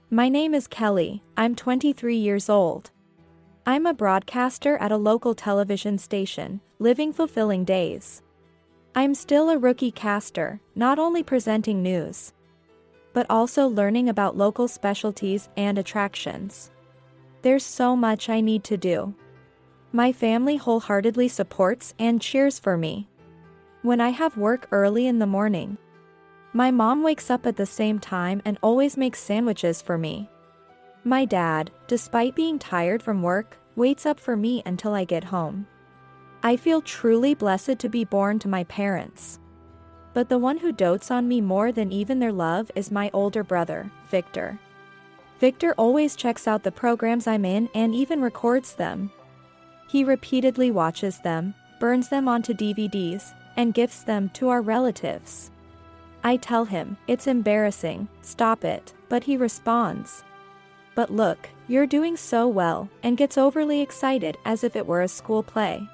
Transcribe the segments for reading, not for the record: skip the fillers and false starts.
My name is Kelly, I'm 23 years old. I'm a broadcaster at a local television station, living fulfilling days. I'm still a rookie caster, not only presenting news, but also learning about local specialties and attractions. There's so much I need to do. My family wholeheartedly supports and cheers for me. When I have work early in the morning, my mom wakes up at the same time and always makes sandwiches for me. My dad, despite being tired from work, waits up for me until I get home. I feel truly blessed to be born to my parents. But the one who dotes on me more than even their love is my older brother, Victor. Victor always checks out the programs I'm in and even records them. He repeatedly watches them, burns them onto DVDs, and gifts them to our relatives. I tell him, it's embarrassing, stop it, but he responds, "But look, you're doing so well," and gets overly excited as if it were a school play.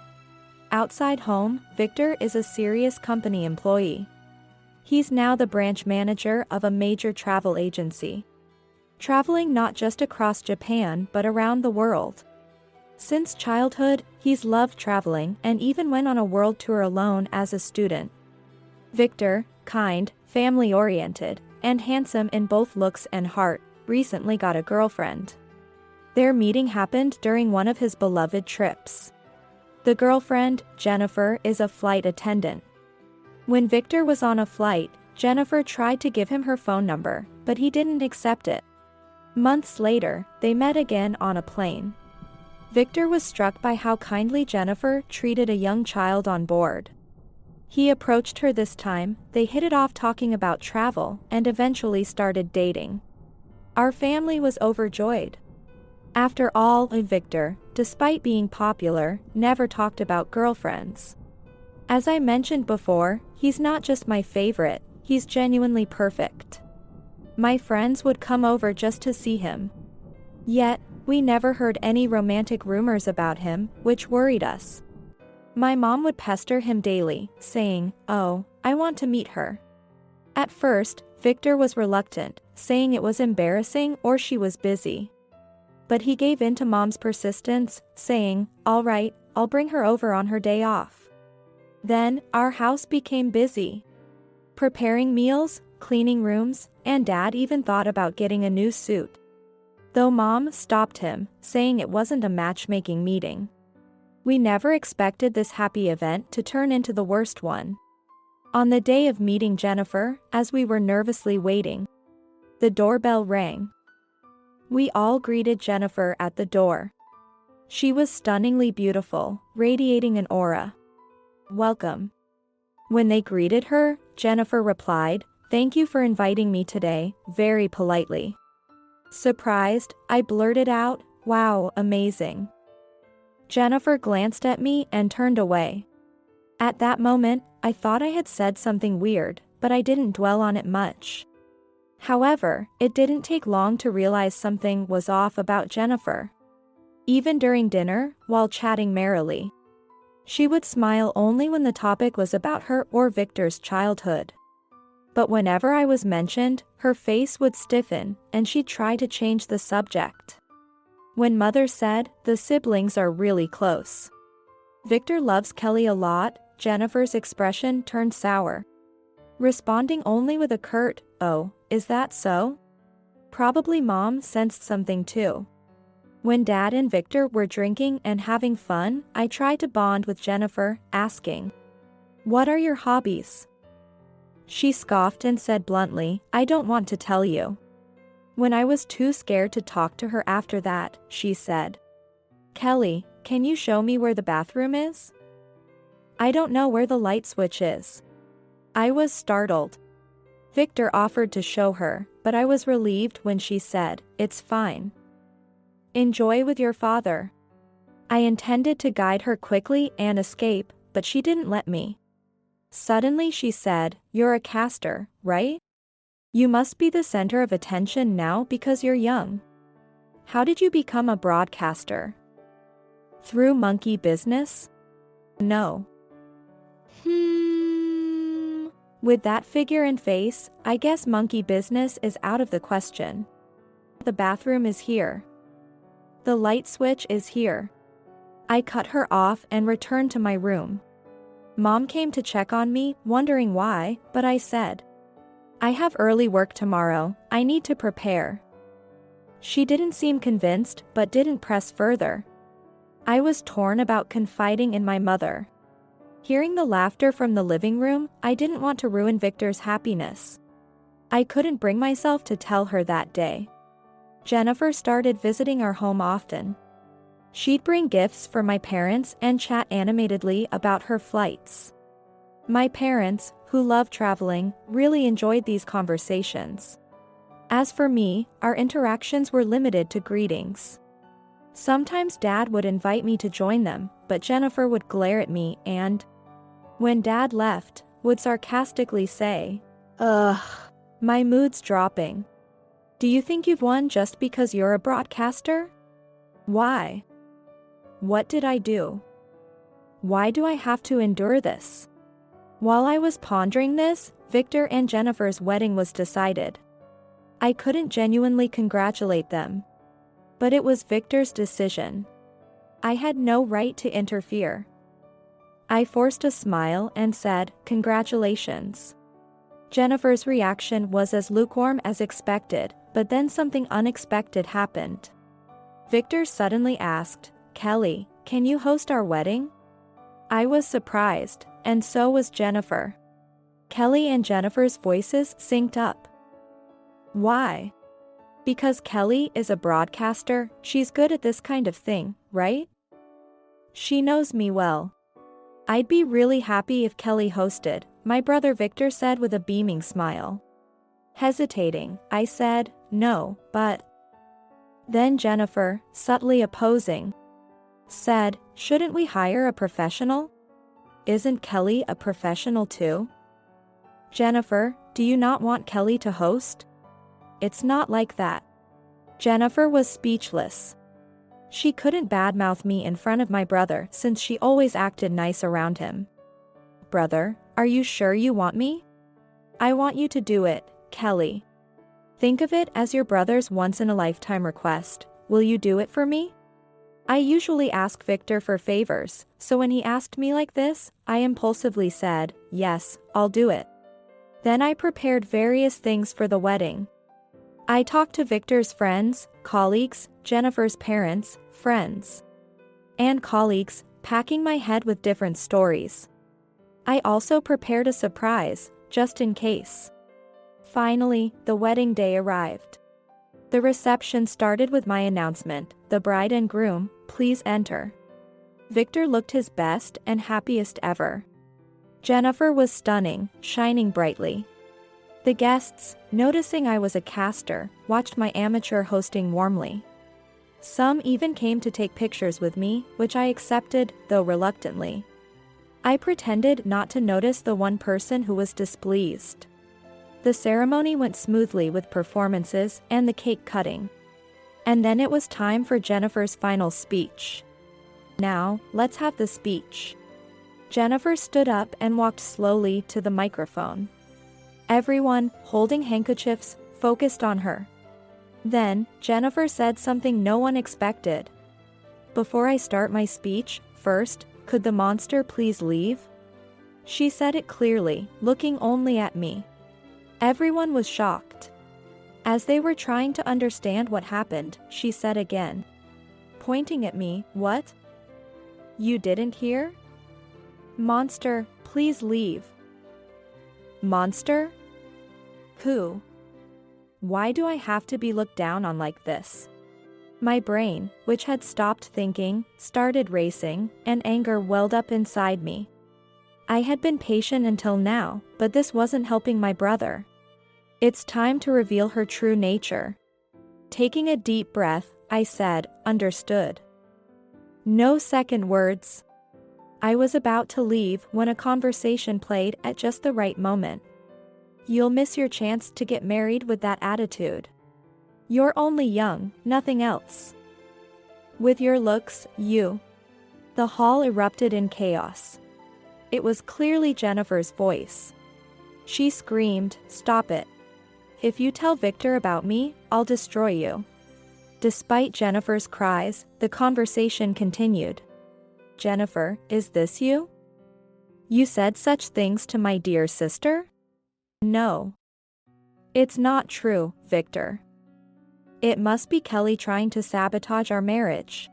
Outside home, Victor is a serious company employee. He's now the branch manager of a major travel agency, traveling not just across Japan but around the world. Since childhood, he's loved traveling and even went on a world tour alone as a student. Victor, kind, family-oriented, and handsome in both looks and heart, recently got a girlfriend. Their meeting happened during one of his beloved trips. The girlfriend, Jennifer, is a flight attendant. When Victor was on a flight, Jennifer tried to give him her phone number, but he didn't accept it. Months later, they met again on a plane. Victor was struck by how kindly Jennifer treated a young child on board. He approached her this time, they hit it off talking about travel, and eventually started dating. Our family was overjoyed. After all, Victor, despite being popular, never talked about girlfriends. As I mentioned before, he's not just my favorite, he's genuinely perfect. My friends would come over just to see him. Yet, we never heard any romantic rumors about him, which worried us. My mom would pester him daily, saying, "Oh, I want to meet her." At first, Victor was reluctant, saying it was embarrassing or she was busy. But he gave in to mom's persistence, saying, "All right, I'll bring her over on her day off." Then, our house became busy, preparing meals, cleaning rooms, and Dad even thought about getting a new suit. Though Mom stopped him, saying it wasn't a matchmaking meeting. We never expected this happy event to turn into the worst one. On the day of meeting Jennifer, as we were nervously waiting, the doorbell rang. We all greeted Jennifer at the door. She was stunningly beautiful, radiating an aura. "Welcome." When they greeted her, Jennifer replied, "Thank you for inviting me today," very politely. Surprised, I blurted out, "Wow, amazing." Jennifer glanced at me and turned away. At that moment, I thought I had said something weird, but I didn't dwell on it much. However, it didn't take long to realize something was off about Jennifer. Even during dinner, while chatting merrily, she would smile only when the topic was about her or Victor's childhood. But whenever I was mentioned, her face would stiffen, and she'd try to change the subject. When Mother said, "The siblings are really close. Victor loves Kelly a lot," Jennifer's expression turned sour, responding only with a curt, "Oh, is that so?" Probably Mom sensed something too. When Dad and Victor were drinking and having fun, I tried to bond with Jennifer, asking, "What are your hobbies?" She scoffed and said bluntly, "I don't want to tell you." When I was too scared to talk to her after that, she said, "Kelly, can you show me where the bathroom is? I don't know where the light switch is." I was startled. Victor offered to show her, but I was relieved when she said, "It's fine. Enjoy with your father." I intended to guide her quickly and escape, but she didn't let me. Suddenly she said, "You're a caster, right? You must be the center of attention now because you're young. How did you become a broadcaster? Through monkey business? No." With that figure and face, I guess monkey business is out of the question. The bathroom is here. The light switch is here. I cut her off and returned to my room. Mom came to check on me, wondering why, but I said, I have early work tomorrow, I need to prepare. She didn't seem convinced, but didn't press further. I was torn about confiding in my mother. Hearing the laughter from the living room, I didn't want to ruin Victor's happiness. I couldn't bring myself to tell her that day. Jennifer started visiting our home often. She'd bring gifts for my parents and chat animatedly about her flights. My parents, who love traveling, really enjoyed these conversations. As for me, our interactions were limited to greetings. Sometimes Dad would invite me to join them, but Jennifer would glare at me and, when Dad left, would sarcastically say, "Ugh." My mood's dropping. Do you think you've won just because you're a broadcaster? Why? What did I do? Why do I have to endure this? While I was pondering this, Victor and Jennifer's wedding was decided. I couldn't genuinely congratulate them. But it was Victor's decision. I had no right to interfere. I forced a smile and said, "Congratulations." Jennifer's reaction was as lukewarm as expected, but then something unexpected happened. Victor suddenly asked, "Kelly, can you host our wedding?" I was surprised, and so was Jennifer. Kelly and Jennifer's voices synced up. Why? Because Kelly is a broadcaster, she's good at this kind of thing, right? She knows me well. I'd be really happy if Kelly hosted, my brother Victor said with a beaming smile. Hesitating, I said, "No, but..." Then Jennifer, subtly opposing, said, "Shouldn't we hire a professional? Isn't Kelly a professional too?" Jennifer, do you not want Kelly to host? It's not like that. Jennifer was speechless. She couldn't badmouth me in front of my brother since she always acted nice around him. Brother, are you sure you want me? I want you to do it, Kelly. Think of it as your brother's once-in-a-lifetime request. Will you do it for me? I usually ask Victor for favors, so when he asked me like this, I impulsively said, "Yes, I'll do it." Then I prepared various things for the wedding. I talked to Victor's friends, colleagues, Jennifer's parents, friends, and colleagues, packing my head with different stories. I also prepared a surprise, just in case. Finally, the wedding day arrived. The reception started with my announcement, "The bride and groom, please enter." Victor looked his best and happiest ever. Jennifer was stunning, shining brightly. The guests, noticing I was a caster, watched my amateur hosting warmly. Some even came to take pictures with me, which I accepted, though reluctantly. I pretended not to notice the one person who was displeased. The ceremony went smoothly with performances and the cake cutting. And then it was time for Jennifer's final speech. Now, let's have the speech. Jennifer stood up and walked slowly to the microphone. Everyone, holding handkerchiefs, focused on her. Then, Jennifer said something no one expected. "Before I start my speech, first, could the monster please leave?" She said it clearly, looking only at me. Everyone was shocked. As they were trying to understand what happened, she said again, pointing at me, "What? You didn't hear? Monster, please leave." Monster? Who? Why do I have to be looked down on like this? My brain, which had stopped thinking, started racing, and anger welled up inside me. I had been patient until now, but this wasn't helping my brother. It's time to reveal her true nature. Taking a deep breath, I said, "Understood." No second words. I was about to leave when a conversation played at just the right moment. "You'll miss your chance to get married with that attitude. You're only young, nothing else. With your looks, you..." The hall erupted in chaos. It was clearly Jennifer's voice. She screamed, "Stop it. If you tell Victor about me, I'll destroy you." Despite Jennifer's cries, the conversation continued. Jennifer, is this you? You said such things to my dear sister? No. It's not true, Victor. It must be Kelly trying to sabotage our marriage.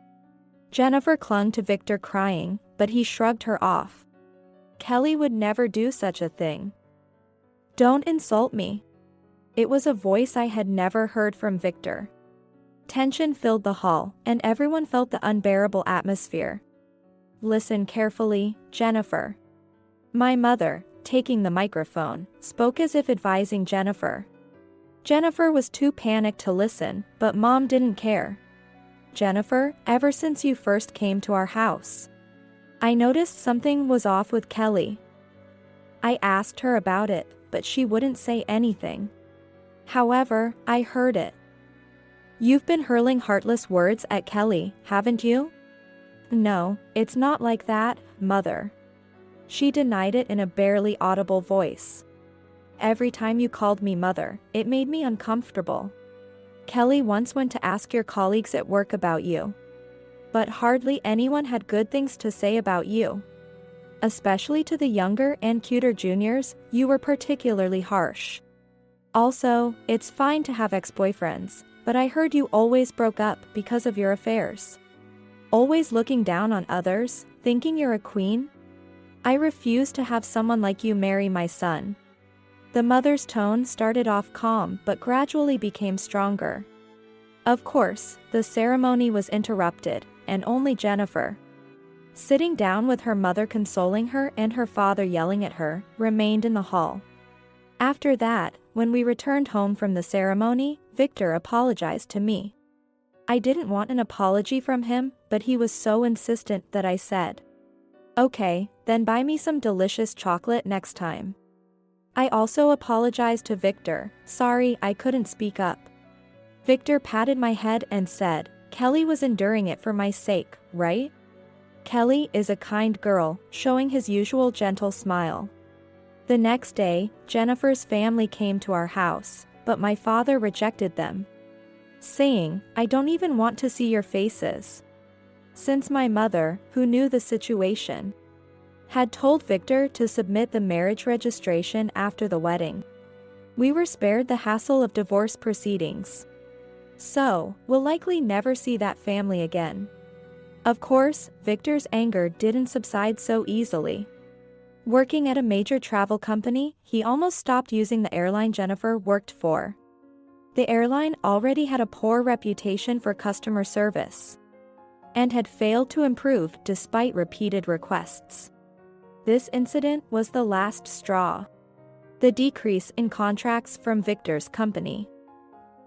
Jennifer clung to Victor crying, but he shrugged her off. Kelly would never do such a thing. Don't insult me. It was a voice I had never heard from Victor. Tension filled the hall, and everyone felt the unbearable atmosphere. Listen carefully, Jennifer. My mother, taking the microphone, spoke as if advising Jennifer. Jennifer was too panicked to listen, but Mom didn't care. Jennifer, ever since you first came to our house, I noticed something was off with Kelly. I asked her about it, but she wouldn't say anything. However, I heard it. You've been hurling heartless words at Kelly, haven't you? No, it's not like that, Mother. She denied it in a barely audible voice. Every time you called me Mother, it made me uncomfortable. Kelly once went to ask your colleagues at work about you. But hardly anyone had good things to say about you. Especially to the younger and cuter juniors, you were particularly harsh. Also, it's fine to have ex-boyfriends, but I heard you always broke up because of your affairs. Always looking down on others, thinking you're a queen? I refuse to have someone like you marry my son. The mother's tone started off calm but gradually became stronger. Of course, the ceremony was interrupted, and only Jennifer, sitting down with her mother consoling her and her father yelling at her, remained in the hall. After that, when we returned home from the ceremony, Victor apologized to me. I didn't want an apology from him, but he was so insistent that I said, "Okay, then buy me some delicious chocolate next time." I also apologized to Victor, sorry I couldn't speak up. Victor patted my head and said, Kelly was enduring it for my sake, right? Kelly is a kind girl, showing his usual gentle smile. The next day, Jennifer's family came to our house, but my father rejected them, saying, I don't even want to see your faces. Since my mother, who knew the situation, had told Victor to submit the marriage registration after the wedding, we were spared the hassle of divorce proceedings. So, we'll likely never see that family again. Of course, Victor's anger didn't subside so easily. Working at a major travel company, he almost stopped using the airline Jennifer worked for. The airline already had a poor reputation for customer service and had failed to improve despite repeated requests. This incident was the last straw. The decrease in contracts from Victor's company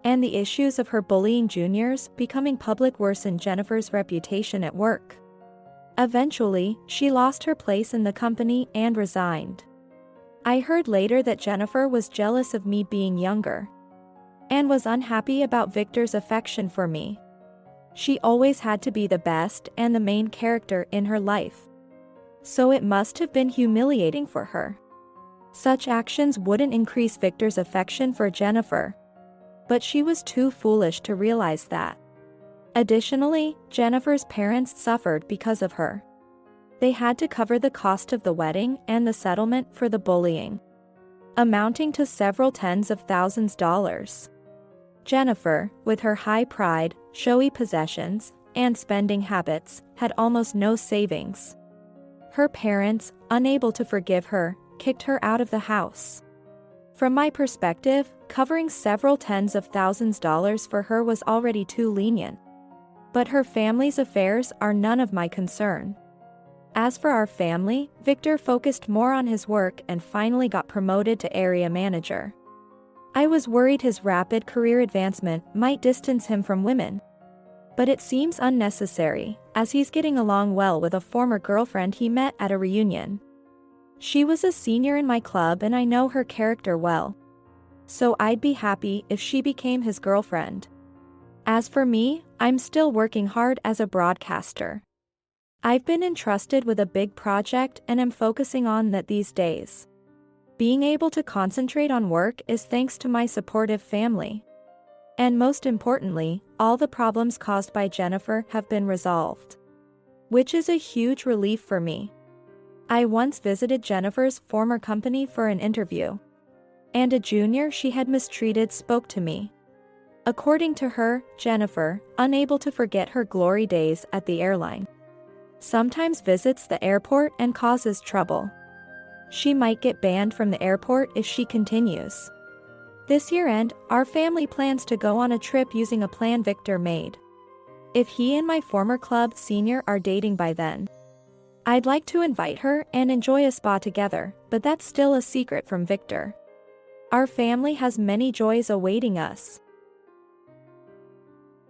and the issues of her bullying juniors becoming public worsened Jennifer's reputation at work. Eventually, she lost her place in the company and resigned. I heard later that Jennifer was jealous of me being younger and was unhappy about Victor's affection for me. She always had to be the best and the main character in her life, so it must have been humiliating for her. Such actions wouldn't increase Victor's affection for Jennifer, but she was too foolish to realize that. Additionally, Jennifer's parents suffered because of her. They had to cover the cost of the wedding and the settlement for the bullying, amounting to several tens of thousands of dollars. Jennifer, with her high pride, showy possessions, and spending habits, had almost no savings. Her parents, unable to forgive her, kicked her out of the house. From my perspective, covering several tens of thousands of dollars for her was already too lenient. But her family's affairs are none of my concern. As for our family, Victor focused more on his work and finally got promoted to area manager. I was worried his rapid career advancement might distance him from women. But it seems unnecessary, as he's getting along well with a former girlfriend he met at a reunion. She was a senior in my club and I know her character well, so I'd be happy if she became his girlfriend. As for me, I'm still working hard as a broadcaster. I've been entrusted with a big project and am focusing on that these days. Being able to concentrate on work is thanks to my supportive family. And most importantly, all the problems caused by Jennifer have been resolved. Which is a huge relief for me. I once visited Jennifer's former company for an interview. And a junior she had mistreated spoke to me. According to her, Jennifer, unable to forget her glory days at the airline, sometimes visits the airport and causes trouble. She might get banned from the airport if she continues. This year-end, our family plans to go on a trip using a plan Victor made. If he and my former club senior are dating by then, I'd like to invite her and enjoy a spa together, but that's still a secret from Victor. Our family has many joys awaiting us.